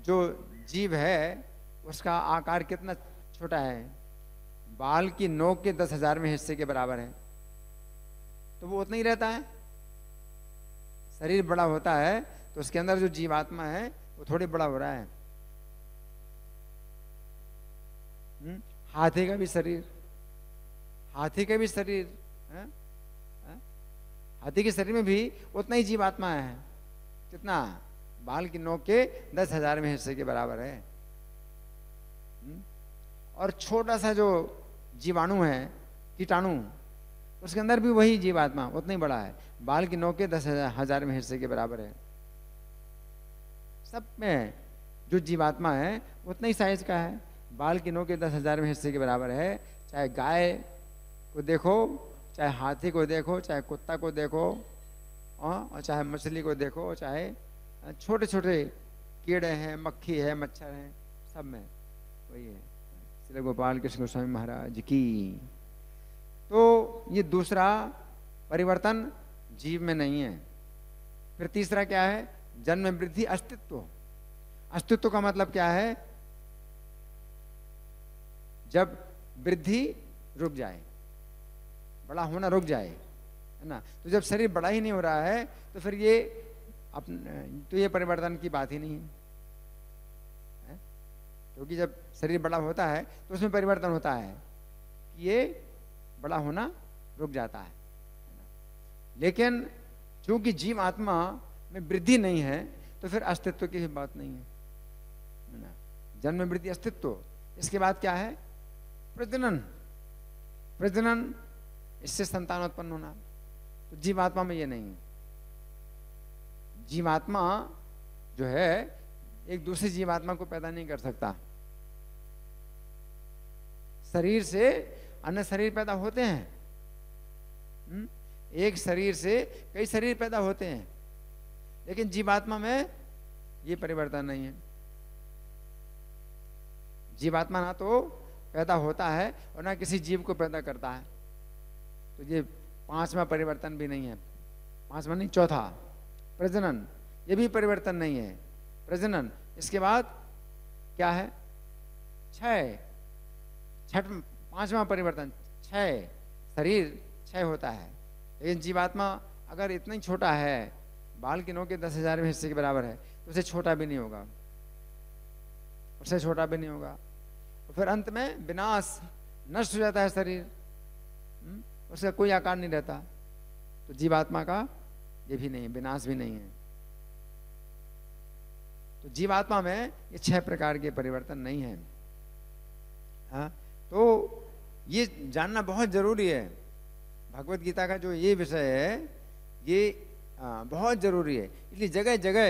[SPEAKER 1] जो जीव है उसका आकार कितना छोटा है, बाल की नोक के 10,000वें हिस्से के बराबर है, तो वो उतना ही रहता है। शरीर बड़ा होता है तो उसके अंदर जो जीवात्मा है वो थोड़ी बड़ा हो रहा है। हाथी का भी शरीर, हाथी का भी शरीर है? हाथी के शरीर में भी उतना ही जीवात्मा है, कितना, बाल की नोक के 10,000वें हिस्से के बराबर है। और छोटा सा जो जीवाणु है, कीटाणु, उसके अंदर भी वही जीवात्मा उतना ही बड़ा है, बाल की नोक के 10,000वें हिस्से के बराबर है। सब में जो जीवात्मा है उतना ही साइज का है, बाल की नोक के 10,000वें हिस्से के बराबर है। चाहे गाय को देखो, चाहे हाथी को देखो, चाहे कुत्ता को देखो, और चाहे मछली को देखो, चाहे छोटे छोटे कीड़े हैं, मक्खी है, मच्छर हैं, सब में वही है। श्री गोपाल कृष्ण गोस्वामी महाराज की। तो ये दूसरा परिवर्तन जीव में नहीं है। फिर तीसरा क्या है, जन्म वृद्धि अस्तित्व। अस्तित्व का मतलब क्या है, जब वृद्धि रुक जाए, बड़ा होना रुक जाए, है ना। तो जब शरीर बड़ा ही नहीं हो रहा है तो फिर ये परिवर्तन की बात ही नहीं है, क्योंकि जब शरीर बड़ा होता है तो उसमें परिवर्तन होता है, ये बड़ा होना रुक जाता है। लेकिन चूंकि जीव आत्मा में वृद्धि नहीं है तो फिर अस्तित्व की भी बात नहीं है ना। जन्म वृद्धि अस्तित्व, इसके बाद क्या है, प्रजनन। प्रजनन, इससे संतान उत्पन्न होना। तो जीवात्मा में ये नहीं है। जीवात्मा जो है एक दूसरी जीवात्मा को पैदा नहीं कर सकता। शरीर से अन्य शरीर पैदा होते हैं, एक शरीर से कई शरीर पैदा होते हैं, लेकिन जीवात्मा में ये परिवर्तन नहीं है। जीवात्मा ना तो पैदा होता है और ना किसी जीव को पैदा करता है। तो ये पांचवा परिवर्तन भी नहीं है, पांचवा नहीं, चौथा प्रजनन, ये भी परिवर्तन नहीं है। प्रजनन, इसके बाद क्या है, क्षय। पांचवा परिवर्तन क्षय, शरीर क्षय होता है। लेकिन जीवात्मा अगर इतना ही छोटा है, बाल की नोक के 10,000वें हिस्से के बराबर है, तो उसे छोटा भी नहीं होगा, उससे छोटा भी नहीं होगा। तो फिर अंत में विनाश, नष्ट हो जाता है शरीर, उसका कोई आकार नहीं रहता। तो जीवात्मा का ये भी नहीं है, विनाश भी नहीं है। तो जीवात्मा में ये 6 प्रकार के परिवर्तन नहीं है। हाँ, तो ये जानना बहुत जरूरी है। भगवत गीता का जो ये विषय है ये बहुत जरूरी है। इसलिए जगह जगह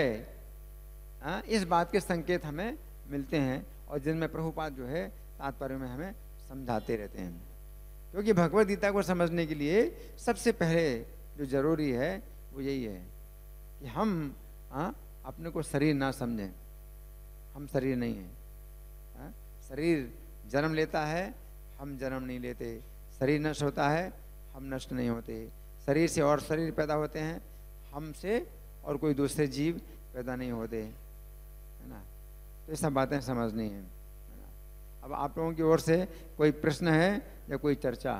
[SPEAKER 1] इस बात के संकेत हमें मिलते हैं और जिनमें प्रभुपाद जो है तात्पर्य में हमें समझाते रहते हैं। क्योंकि भगवत गीता को समझने के लिए सबसे पहले जो जरूरी है वो यही है कि हम अपने को शरीर ना समझें। हम शरीर नहीं हैं। शरीर जन्म लेता है, हम जन्म नहीं लेते। शरीर नष्ट होता है, हम नष्ट नहीं होते। शरीर से और शरीर पैदा होते हैं, हमसे और कोई दूसरे जीव पैदा नहीं होते, है ना। तो ये सब बातें समझनी है। अब आप लोगों की ओर से कोई प्रश्न है या कोई चर्चा,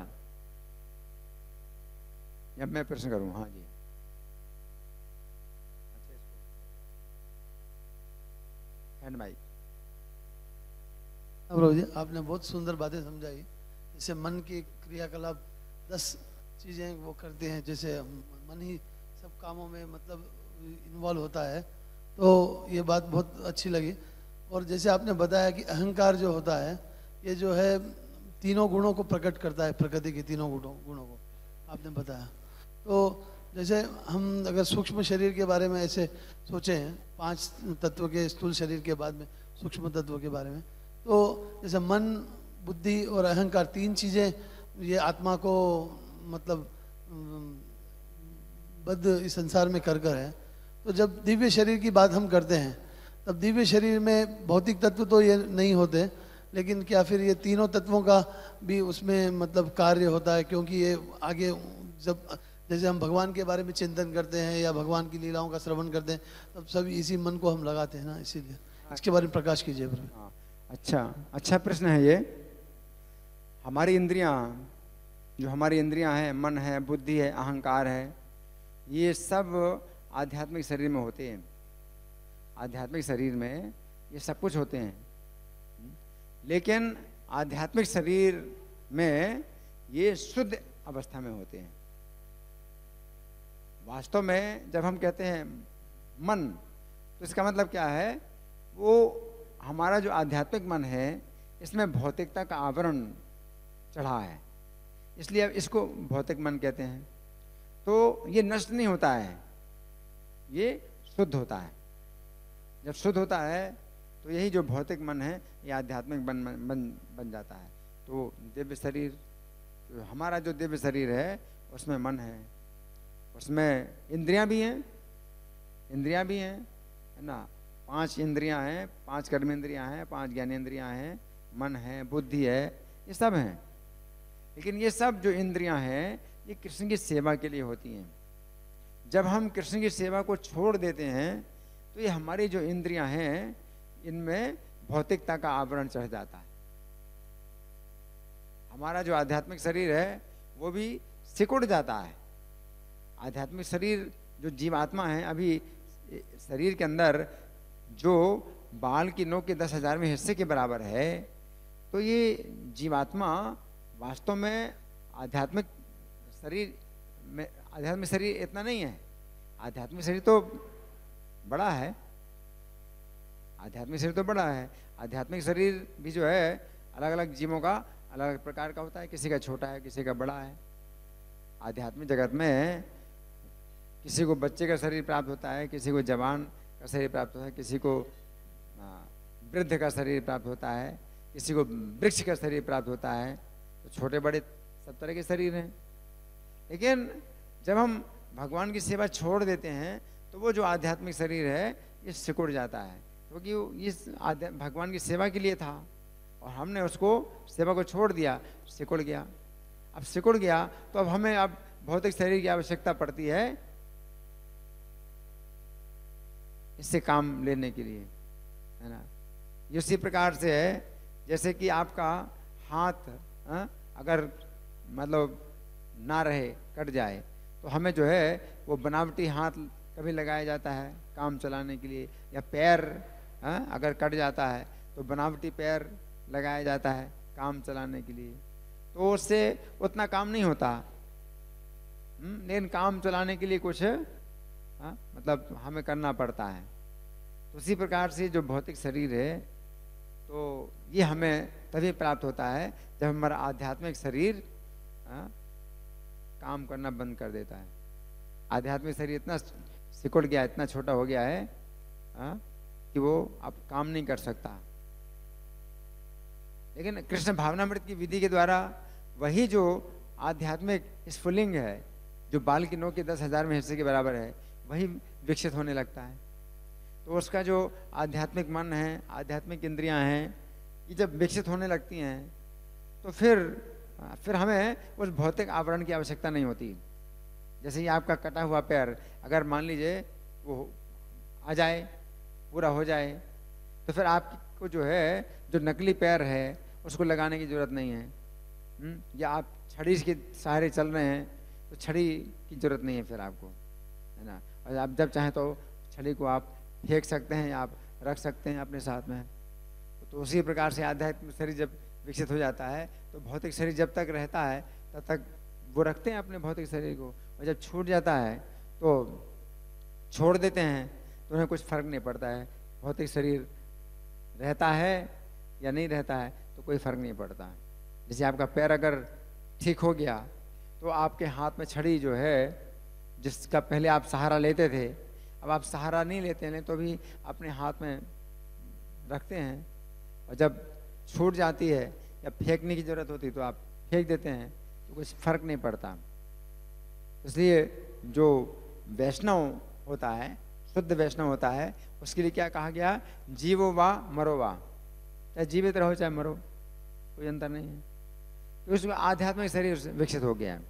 [SPEAKER 1] या मैं प्रश्न करूं? हाँ जी, हैंड माइक।
[SPEAKER 2] प्रभु जी, आपने बहुत सुंदर बातें समझाई। जैसे मन की क्रियाकलाप 10 चीजें वो करते हैं, जैसे मन ही सब कामों में मतलब इन्वॉल्व होता है, तो ये बात बहुत अच्छी लगी। और जैसे आपने बताया कि अहंकार जो होता है ये जो है तीनों गुणों को प्रकट करता है, प्रकृति के तीनों गुणों को आपने बताया। तो जैसे हम अगर सूक्ष्म शरीर के बारे में ऐसे सोचे हैं, 5 तत्व के स्थूल शरीर के बाद में सूक्ष्म तत्व के बारे में, तो जैसे मन, बुद्धि और अहंकार 3 चीज़ें ये आत्मा को मतलब बद्ध इस संसार में कर है। तो जब दिव्य शरीर की बात हम करते हैं तब दिव्य शरीर में भौतिक तत्व तो ये नहीं होते, लेकिन क्या फिर ये तीनों तत्वों का भी उसमें मतलब कार्य होता है? क्योंकि ये आगे जैसे हम भगवान के बारे में चिंतन करते हैं या भगवान की लीलाओं का श्रवण करते हैं, तब सभी इसी मन को हम लगाते हैं ना, इसीलिए इसके बारे में प्रकाश कीजिए प्रभु।
[SPEAKER 1] हाँ, अच्छा प्रश्न है ये। हमारी इंद्रियां, जो हमारी इंद्रियां हैं, मन है, बुद्धि है, अहंकार है, ये सब आध्यात्मिक शरीर में होते हैं। आध्यात्मिक शरीर में ये सब कुछ होते हैं, लेकिन आध्यात्मिक शरीर में ये शुद्ध अवस्था में होते हैं। वास्तव में जब हम कहते हैं मन, तो इसका मतलब क्या है? वो हमारा जो आध्यात्मिक मन है, इसमें भौतिकता का आवरण चढ़ा है, इसलिए अब इसको भौतिक मन कहते हैं। तो ये नष्ट नहीं होता है, ये शुद्ध होता है। जब शुद्ध होता है तो यही जो भौतिक मन है, ये आध्यात्मिक बन जाता है। तो दिव्य शरीर, तो हमारा जो दिव्य शरीर है, उसमें मन है, उसमें इंद्रियां भी हैं, है ना। 5 इंद्रियां हैं, 5 कर्मेंद्रियां हैं, 5 ज्ञानेंद्रियां हैं, मन है, बुद्धि है, ये सब हैं। लेकिन ये सब जो इंद्रियां हैं, ये कृष्ण की सेवा के लिए होती हैं। जब हम कृष्ण की सेवा को छोड़ देते हैं, तो ये हमारी जो इंद्रियां हैं, इनमें भौतिकता का आवरण चढ़ जाता है। हमारा जो आध्यात्मिक शरीर है, वो भी सिकुड़ जाता है। आध्यात्मिक शरीर जो जीवात्मा है, अभी शरीर के अंदर जो बाल की नोक के 10,000वें हिस्से के बराबर है, तो ये जीवात्मा वास्तव में आध्यात्मिक शरीर इतना नहीं है। आध्यात्मिक शरीर तो बड़ा है, आध्यात्मिक शरीर भी जो है, अलग अलग जीवों का अलग अलग प्रकार का होता है। किसी का छोटा है, किसी का बड़ा है। आध्यात्मिक जगत में किसी को बच्चे का शरीर प्राप्त होता है, किसी को जवान का शरीर प्राप्त होता है, किसी को वृद्ध का शरीर प्राप्त होता है, किसी को वृक्ष का शरीर प्राप्त होता है। तो छोटे बड़े सब तरह के शरीर हैं। लेकिन जब हम भगवान की सेवा छोड़ देते हैं, तो वो जो आध्यात्मिक शरीर है, ये सिकुड़ जाता है, क्योंकि इस भगवान की सेवा के लिए था, और हमने उसको सेवा को छोड़ दिया, सिकुड़ गया। अब सिकुड़ गया तो अब हमें भौतिक शरीर की आवश्यकता पड़ती है इससे काम लेने के लिए, है ना। इसी प्रकार से है, जैसे कि आपका हाथ अगर मतलब ना रहे, कट जाए, तो हमें जो है वो बनावटी हाथ कभी लगाया जाता है काम चलाने के लिए, या पैर अगर कट जाता है तो बनावटी पैर लगाया जाता है काम चलाने के लिए। तो उससे उतना काम नहीं होता, लेकिन काम चलाने के लिए कुछ मतलब हमें करना पड़ता है। तो उसी प्रकार से जो भौतिक शरीर है, तो ये हमें तभी प्राप्त होता है जब हमारा आध्यात्मिक शरीर काम करना बंद कर देता है। आध्यात्मिक शरीर इतना सिकुड़ गया, इतना छोटा हो गया है कि वो अब काम नहीं कर सकता। लेकिन कृष्ण भावनामृत की विधि के द्वारा वही जो आध्यात्मिक स्फुलिंग है, जो बाल की नोक के 10,000वें हिस्से के बराबर है, वही विकसित होने लगता है। तो उसका जो आध्यात्मिक मन है, आध्यात्मिक इंद्रियां हैं, ये जब विकसित होने लगती हैं, तो फिर हमें उस भौतिक आवरण की आवश्यकता नहीं होती। जैसे ही आपका कटा हुआ पैर अगर मान लीजिए वो आ जाए, पूरा हो जाए, तो फिर आपको जो है जो नकली पैर है उसको लगाने की जरूरत नहीं है। या आप छड़ी के सहारे चल रहे हैं तो छड़ी की जरूरत नहीं है फिर आपको, है ना। और आप जब चाहें तो छड़ी को आप फेंक सकते हैं, आप रख सकते हैं अपने साथ में। तो उसी प्रकार से आध्यात्मिक शरीर जब विकसित हो जाता है, तो भौतिक शरीर जब तक रहता है तब तक वो रखते हैं अपने भौतिक शरीर को, और जब छूट जाता है तो छोड़ देते हैं, तो उन्हें कुछ फर्क नहीं पड़ता है। भौतिक शरीर रहता है या नहीं रहता है तो कोई फर्क नहीं पड़ता। जैसे आपका पैर अगर ठीक हो गया, तो आपके हाथ में छड़ी जो है, जिसका पहले आप सहारा लेते थे, अब आप सहारा नहीं लेते हैं, तो भी अपने हाथ में रखते हैं, और जब छूट जाती है या फेंकने की जरूरत होती है तो आप फेंक देते हैं, तो कुछ फर्क नहीं पड़ता। इसलिए जो वैष्णव होता है, शुद्ध वैष्णव होता है, उसके लिए क्या कहा गया? जीवो वा मरो वा, चाहे जीवित रहो चाहे मरो, कोई अंतर नहीं है। तो उसमें आध्यात्मिक शरीर विकसित हो गया है।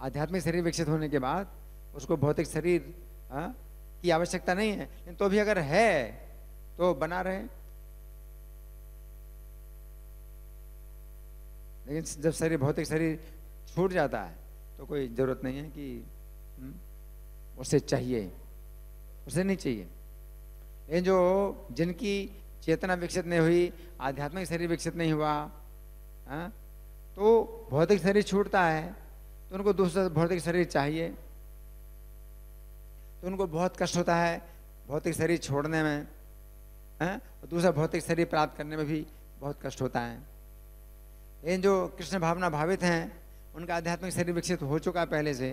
[SPEAKER 1] आध्यात्मिक शरीर विकसित होने के बाद उसको भौतिक शरीर की आवश्यकता नहीं है, लेकिन तो भी अगर है तो बना रहे। लेकिन जब शरीर भौतिक शरीर छूट जाता है तो कोई जरूरत नहीं है कि उसे चाहिए, उसे नहीं चाहिए। लेकिन जो जिनकी चेतना विकसित नहीं हुई, आध्यात्मिक शरीर विकसित नहीं हुआ, तो भौतिक शरीर छूटता है तो उनको दूसरा भौतिक शरीर चाहिए, तो उनको बहुत कष्ट होता है भौतिक शरीर छोड़ने में, और दूसरा भौतिक शरीर प्राप्त करने में भी बहुत कष्ट होता है। लेकिन जो कृष्ण भावना भावित हैं, उनका आध्यात्मिक शरीर विकसित हो चुका है पहले से,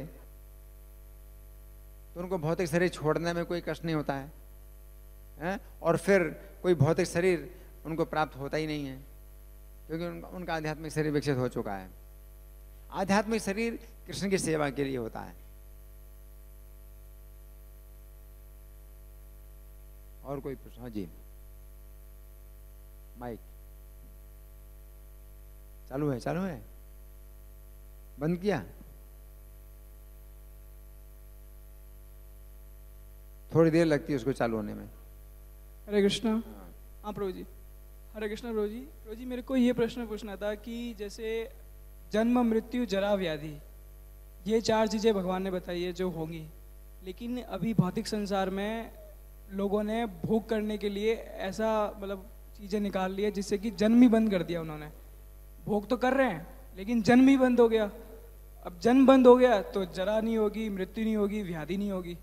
[SPEAKER 1] तो उनको भौतिक शरीर छोड़ने में कोई कष्ट नहीं होता है, और फिर कोई भौतिक शरीर उनको प्राप्त होता ही नहीं है, क्योंकि उनका आध्यात्मिक शरीर विकसित हो चुका है। आध्यात्मिक शरीर कृष्ण की सेवा के लिए होता है। और कोई प्रश्न? हाँ जी, माइक चालू है? चालू है, बंद किया? थोड़ी देर लगती है उसको चालू होने में।
[SPEAKER 3] हरे कृष्णा। हाँ प्रभु जी, हरे कृष्णा प्रभु जी। प्रभु जी, मेरे को ये प्रश्न पूछना था कि जैसे जन्म, मृत्यु, जरा, व्याधि, ये 4 चीज़ें भगवान ने बताई है जो होंगी, लेकिन अभी भौतिक संसार में लोगों ने भोग करने के लिए ऐसा मतलब चीज़ें निकाल ली है जिससे कि जन्म ही बंद कर दिया उन्होंने। भोग तो कर रहे हैं लेकिन जन्म ही बंद हो गया। अब जन्म बंद हो गया तो जरा नहीं होगी, मृत्यु नहीं होगी, व्याधि नहीं होगी।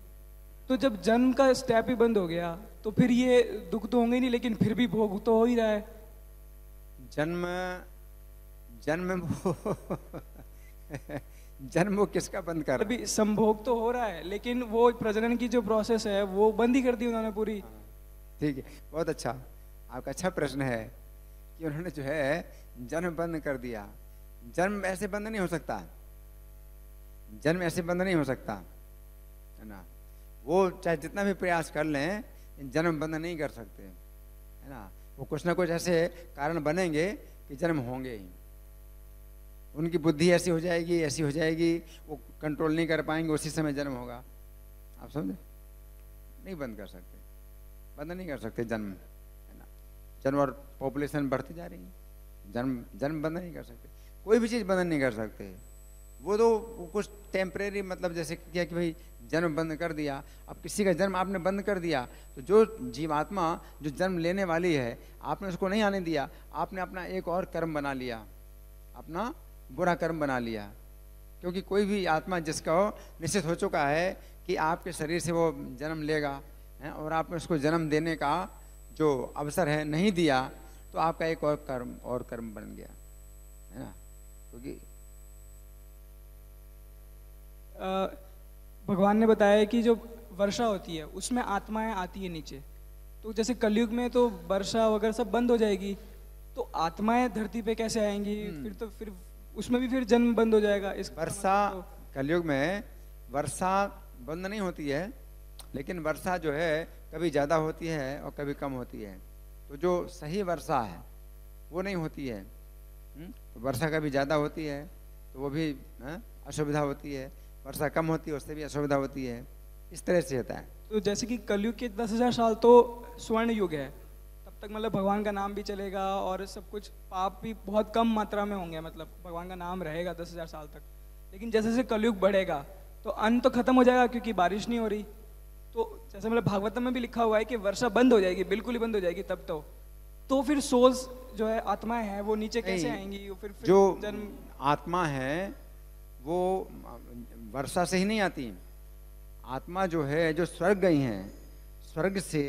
[SPEAKER 3] तो जब जन्म का स्टेप ही बंद हो गया तो फिर ये दुख तो होंगे नहीं, लेकिन फिर भी भोग तो हो ही रहा है। जन्म
[SPEAKER 1] जन्म वो किसका बंद कर?
[SPEAKER 3] अभी संभोग तो हो रहा है, लेकिन वो प्रजनन की जो प्रोसेस है वो बंद ही कर दी उन्होंने पूरी।
[SPEAKER 1] ठीक है, बहुत अच्छा, आपका अच्छा प्रश्न है कि उन्होंने जो है जन्म बंद कर दिया। जन्म ऐसे बंद नहीं हो सकता, जन्म ऐसे बंद नहीं हो सकता, है ना। वो चाहे जितना भी प्रयास कर लें, जन्म बंद नहीं कर सकते, है ना। वो कुछ ना कुछ ऐसे कारण बनेंगे कि जन्म होंगे ही। उनकी बुद्धि ऐसी हो जाएगी, ऐसी हो जाएगी, वो कंट्रोल नहीं कर पाएंगे, उसी समय जन्म होगा। आप समझे? नहीं बंद कर सकते, बंद नहीं कर सकते जन्म, है ना। जन्म और पॉपुलेशन बढ़ती जा रही है, जन्म बंद नहीं कर सकते, कोई भी चीज़ बंद नहीं कर सकते। वो तो कुछ टेम्परेरी, मतलब जैसे किया कि भाई जन्म बंद कर दिया। अब किसी का जन्म आपने बंद कर दिया तो जो जीवात्मा जो जन्म लेने वाली है, आपने उसको नहीं आने दिया, आपने अपना एक और कर्म बना लिया, अपना बुरा कर्म बना लिया। क्योंकि कोई भी आत्मा जिसका निश्चित हो चुका है कि आपके शरीर से वो जन्म लेगा, है, और आपने उसको जन्म देने का जो अवसर है नहीं दिया, तो आपका एक और कर्म बन गया, है ना। क्योंकि
[SPEAKER 3] भगवान ने बताया कि जो वर्षा होती है उसमें आत्माएं आती है नीचे, तो जैसे कलयुग में तो वर्षा वगैरह सब बंद हो जाएगी, तो आत्माएं धरती पे कैसे आएंगी? फिर उसमें भी फिर जन्म बंद हो जाएगा। इस
[SPEAKER 1] वर्षा कलयुग में वर्षा बंद नहीं होती है, लेकिन वर्षा जो है कभी ज़्यादा होती है और कभी कम होती है। तो जो सही वर्षा है वो नहीं होती है। तो वर्षा कभी ज़्यादा होती है तो वो भी असुविधा होती है, वर्षा कम होती है उससे भी असुविधा होती है। इस तरह से होता है।
[SPEAKER 3] तो जैसे कि कलयुग के 10,000 साल तो स्वर्ण युग है, तब तक मतलब भगवान का नाम भी चलेगा और सब कुछ, पाप भी बहुत कम मात्रा में होंगे, मतलब भगवान का नाम रहेगा 10,000 साल तक। लेकिन जैसे जैसे कलयुग बढ़ेगा तो अन्न तो खत्म हो जाएगा क्योंकि बारिश नहीं हो रही। तो जैसे मतलब भागवतम में भी लिखा हुआ है कि वर्षा बंद हो जाएगी, बिल्कुल ही बंद हो जाएगी तब तो फिर सोल्स जो है, आत्माएं हैं, वो नीचे कैसे आएंगी? फिर
[SPEAKER 1] जो आत्मा है वो वर्षा से ही नहीं आती। आत्मा जो है, जो स्वर्ग गई हैं, स्वर्ग से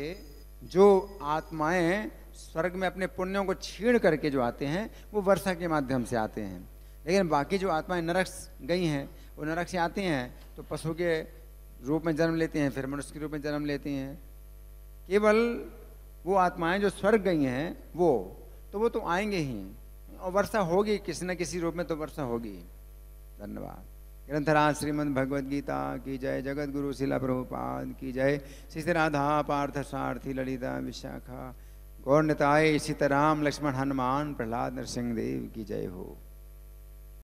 [SPEAKER 1] जो आत्माएं स्वर्ग में अपने पुण्यों को छीण करके जो आते हैं, वो वर्षा के माध्यम से आते हैं। लेकिन बाकी जो आत्माएं नरक गई हैं, वो नरक से आती हैं तो पशु के रूप में जन्म लेती हैं, फिर मनुष्य के रूप में जन्म लेती हैं। केवल वो आत्माएं जो स्वर्ग गई हैं वो तो आएंगे ही, और वर्षा होगी किसी न किसी रूप में, तो वर्षा होगी। धन्यवाद। ग्रंथराज श्रीमद् भगवद गीता की जय। जगत गुरु शिला प्रभुपाद की जय। श्री राधा पार्थ सारथी ललिता विशाखा गौर निताय सीताराम लक्ष्मण हनुमान प्रहलाद नरसिंह देव की जय हो।